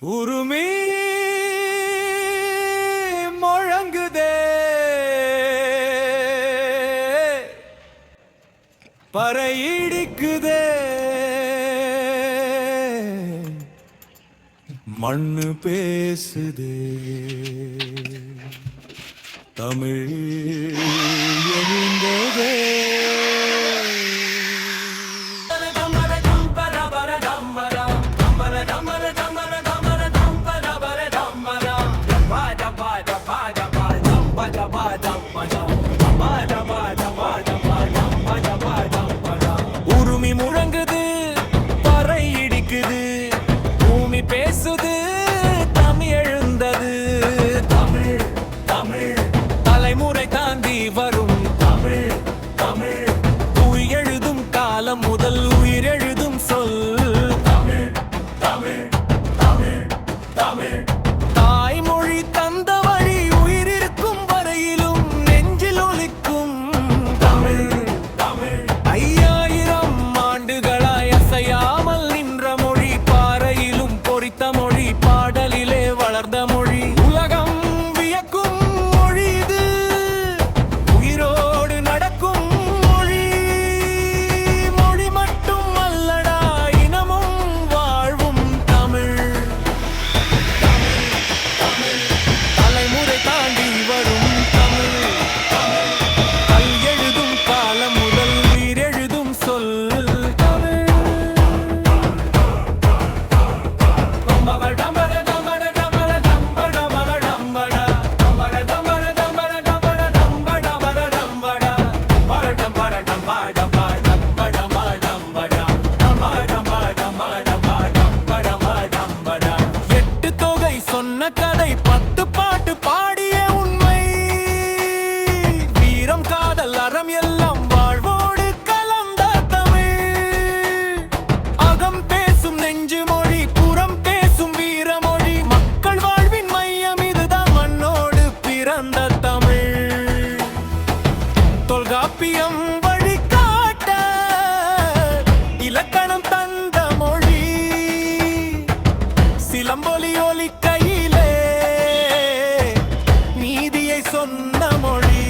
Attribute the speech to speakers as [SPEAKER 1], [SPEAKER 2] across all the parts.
[SPEAKER 1] உருமி முழங்குதே பறையிடிக்குதே மண்ணு பேசுதே தமிழ் எழுந்ததே உருமி முழங்குது பறை இடிக்குது பூமி பேசுது தமிழ் எழுந்தது தமிழ் தமிழ் தலைமுறை தாண்டி வரும் தமிழ் தமிழ் உயிர் எழுதும் காலம் முதல் உயிர் எழுதும் சொல் தமிழ் தமிழ் தமிழ் தமிழ் தாய்மொழி தந்த வழி உயிர் இருக்கும் வரையிலும் நெஞ்சில் ஒலிக்கும் தமிழ் தமிழ் ஐயாயிரம் ஆண்டுகளாய் அசையாமல் நின்ற மொழி பாறையிலும் பொறித்த மொழி பாடலிலே வளர்ந்த மொழி உலகம் வியக்கும் மொழி இது உயிரோடு நடக்கும் மொழி மொழி மட்டும் அல்லடா இனமும் வாழ்வும் தமிழ் தலைமுறை தாண்டி வரும் தமிழ் கல் எழுதும் காலம் முதல் உயிர் எழுதும் சொல் தமிழ் எட்டு தொகை சொன்ன கதை 10 பாட்டு பாடிய உண்மை வீரம் காதல் அறம் எல்லாம் வாழ்வோடு கலந்த தமிழ் அகம் பேசும் நெஞ்சு மொழி புறம் பேசும் வீரமொழி மக்கள் வாழ்வின் மையம் இதுதான் மண்ணோடு பிறந்த தமிழ் தொல்காப்பியம் வழிகாட்ட இலக்கணம் தந்த மொழி சிலம்பொலி ஒலி கையிலே நீதியை சொன்ன மொழி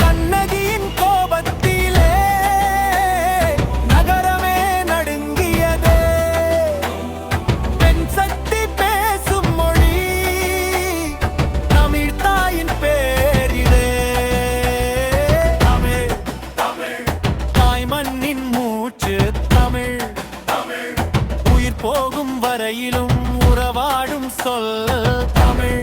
[SPEAKER 1] கண்ணகியின் கோபத்திலே நகரமே நடுங்கியதே பெண் சக்தி பேசும் மொழி தமிழ் தாயின் பேரிலே தமிழ் தமிழ் தாய் மண்ணின் மூச்சு தமிழ் தமிழ் உயிர் போகும் வரையிலும் உறவாடும் சொல் தமிழ்